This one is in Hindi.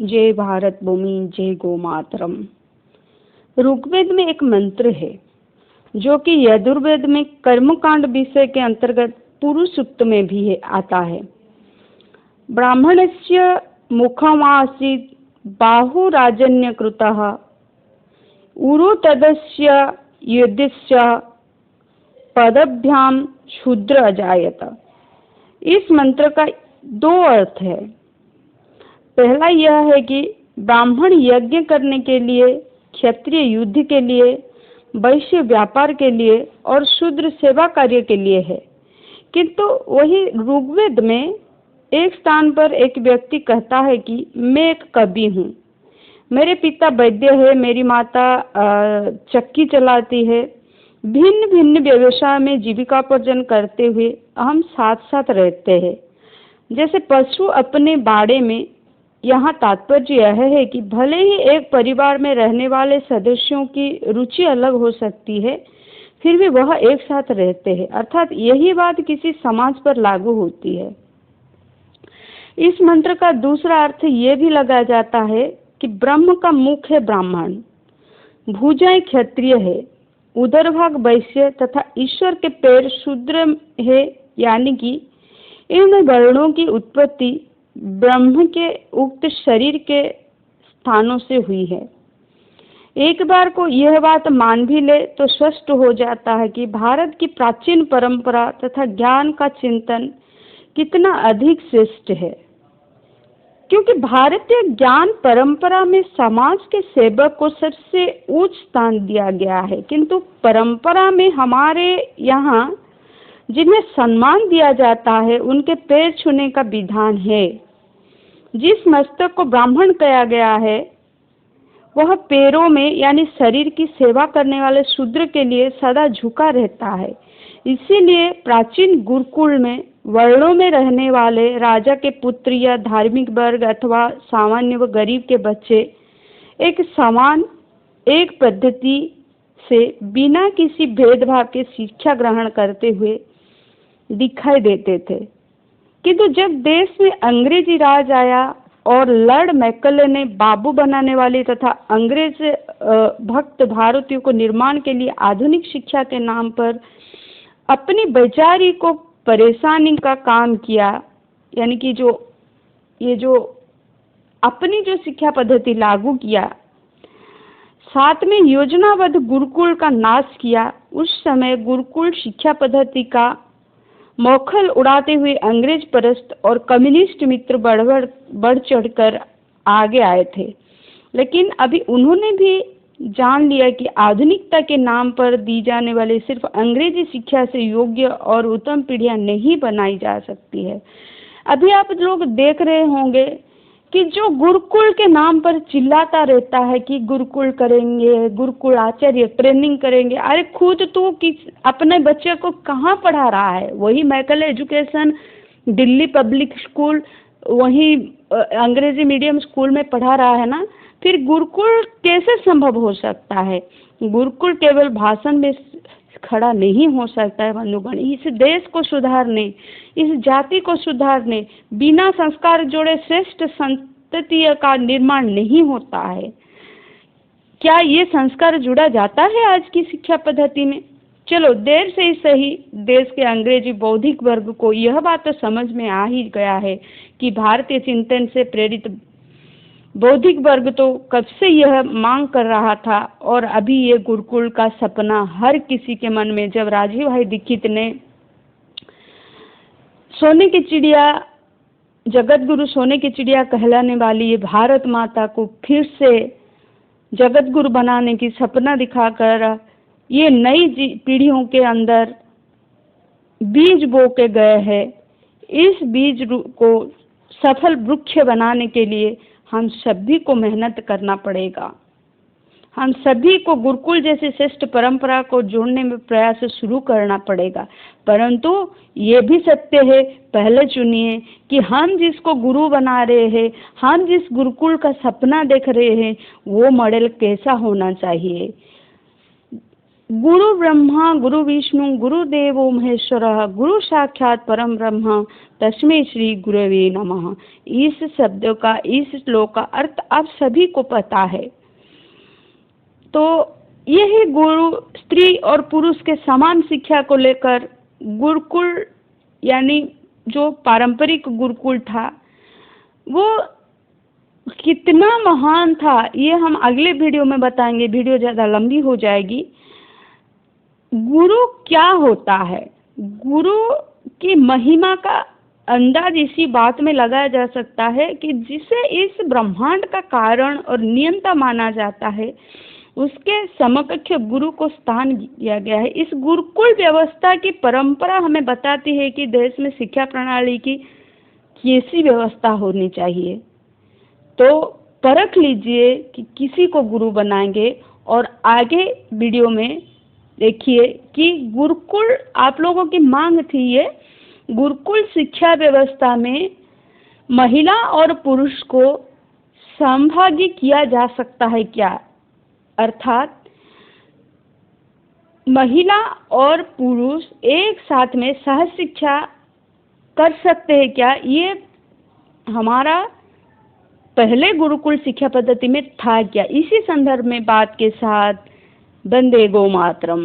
जय भारत भूमि, जय गौ मातरम। ऋग्वेद में एक मंत्र है जो कि यजुर्वेद में कर्मकांड विषय के अंतर्गत पुरुष सूक्त में भी आता है। ब्राह्मणस्य मुखमासीत् बाहुराजन्यकृतः उरु तदस्य युद्धस्य पदभ्याम शूद्र अजायत। इस मंत्र का दो अर्थ है। पहला यह है कि ब्राह्मण यज्ञ करने के लिए, क्षत्रिय युद्ध के लिए, वैश्य व्यापार के लिए और शूद्र सेवा कार्य के लिए है। किंतु वही ऋग्वेद में एक स्थान पर एक व्यक्ति कहता है कि मैं एक कवि हूँ, मेरे पिता वैद्य है, मेरी माता चक्की चलाती है, भिन्न भिन्न व्यवसाय में जीविकापार्जन करते हुए हम साथ साथ रहते हैं जैसे पशु अपने बाड़े में। यहाँ तात्पर्य यह है कि भले ही एक परिवार में रहने वाले सदस्यों की रुचि अलग हो सकती है, फिर भी वह एक साथ रहते हैं। अर्थात यही बात किसी समाज पर लागू होती है। इस मंत्र का दूसरा अर्थ ये भी लगाया जाता है कि ब्रह्म का मुख है ब्राह्मण, भुजाएं क्षत्रिय है, उदर भाग वैश्य तथा ईश्वर के पैर शूद्र है, यानी कि इन वर्णों की उत्पत्ति ब्रह्म के उक्त शरीर के स्थानों से हुई है। एक बार को यह बात मान भी ले तो स्पष्ट हो जाता है कि भारत की प्राचीन परंपरा तथा ज्ञान का चिंतन कितना अधिक श्रेष्ठ है, क्योंकि भारतीय ज्ञान परंपरा में समाज के सेवक को सबसे उच्च स्थान दिया गया है। किंतु परंपरा में हमारे यहाँ जिन्हें सम्मान दिया जाता है उनके पैर छूने का विधान है। जिस मस्तक को ब्राह्मण कहा गया है वह पैरों में यानी शरीर की सेवा करने वाले शूद्र के लिए सदा झुका रहता है। इसीलिए प्राचीन गुरुकुल में वर्णों में रहने वाले राजा के पुत्र या धार्मिक वर्ग अथवा सामान्य व गरीब के बच्चे एक समान एक पद्धति से बिना किसी भेदभाव के शिक्षा ग्रहण करते हुए दिखाई देते थे। किंतु जब देश में अंग्रेजी राज आया और लॉर्ड मैकले ने बाबू बनाने वाली तथा अंग्रेज भक्त भारतीयों को निर्माण के लिए आधुनिक शिक्षा के नाम पर अपनी बेचारी को परेशानी का काम किया, यानी कि जो अपनी जो शिक्षा पद्धति लागू किया, साथ में योजनाबद्ध गुरुकुल का नाश किया, उस समय गुरुकुल शिक्षा पद्धति का मौखल उड़ाते हुए अंग्रेज परस्त और कम्युनिस्ट मित्र बढ़ चढ़कर आगे आए थे। लेकिन अभी उन्होंने भी जान लिया कि आधुनिकता के नाम पर दी जाने वाली सिर्फ अंग्रेजी शिक्षा से योग्य और उत्तम पीढ़ियां नहीं बनाई जा सकती है। अभी आप लोग देख रहे होंगे कि जो गुरुकुल के नाम पर चिल्लाता रहता है कि गुरुकुल करेंगे, गुरुकुल आचार्य ट्रेनिंग करेंगे, अरे खुद तो अपने बच्चे को कहाँ पढ़ा रहा है? वही Maikal education, Delhi public school, वही अंग्रेजी मीडियम स्कूल में पढ़ा रहा है ना। फिर गुरुकुल कैसे संभव हो सकता है? गुरुकुल केवल भाषण में खड़ा नहीं हो सकता है बंधुगण। इस देश को सुधारने, इस जाति को सुधारने बिना संस्कार जोड़े श्रेष्ठ संतति का निर्माण नहीं होता है। क्या ये संस्कार जुड़ा जाता है आज की शिक्षा पद्धति में? चलो देर से ही सही देश के अंग्रेजी बौद्धिक वर्ग को यह बात तो समझ में आ ही गया है कि भारतीय चिंतन से प्रेरित बौद्धिक वर्ग तो कब से यह मांग कर रहा था, और अभी ये गुरुकुल का सपना हर किसी के मन में। जब राजीव भाई दीक्षित ने सोने की चिड़िया, जगत गुरु सोने की चिड़िया कहलाने वाली ये भारत माता को फिर से जगत गुरु बनाने की सपना दिखाकर ये नई पीढ़ियों के अंदर बीज बो के गए हैं। इस बीज को सफल वृक्ष बनाने के लिए हम सभी को मेहनत करना पड़ेगा। हम सभी को गुरुकुल जैसे श्रेष्ठ परंपरा को जोड़ने में प्रयास शुरू करना पड़ेगा। परंतु ये भी सत्य है, पहले चुनिए कि हम जिसको गुरु बना रहे हैं, हम जिस गुरुकुल का सपना देख रहे हैं, वो मॉडल कैसा होना चाहिए। गुरु ब्रह्मा गुरु विष्णु गुरुदेवो महेश्वरः गुरु साक्षात परम ब्रह्म तस्मै श्री गुरवे नमः। इस शब्द का, इस श्लोक का अर्थ आप सभी को पता है। तो यही गुरु स्त्री और पुरुष के समान शिक्षा को लेकर गुरुकुल यानी जो पारंपरिक गुरुकुल था वो कितना महान था, ये हम अगले वीडियो में बताएंगे, वीडियो ज़्यादा लंबी हो जाएगी। गुरु क्या होता है, गुरु की महिमा का अंदाज इसी बात में लगाया जा सकता है कि जिसे इस ब्रह्मांड का कारण और नियंता माना जाता है, उसके समकक्ष गुरु को स्थान दिया गया है। इस गुरुकुल व्यवस्था की परंपरा हमें बताती है कि देश में शिक्षा प्रणाली की कैसी व्यवस्था होनी चाहिए। तो परख लीजिए कि किसी को गुरु बनाएंगे और आगे वीडियो में देखिए कि गुरुकुल, आप लोगों की मांग थी ये, गुरुकुल शिक्षा व्यवस्था में महिला और पुरुष को सहभागी किया जा सकता है क्या, अर्थात महिला और पुरुष एक साथ में सह शिक्षा कर सकते हैं क्या, ये हमारा पहले गुरुकुल शिक्षा पद्धति में था क्या। इसी संदर्भ में बात के साथ वंदे गो मातरम।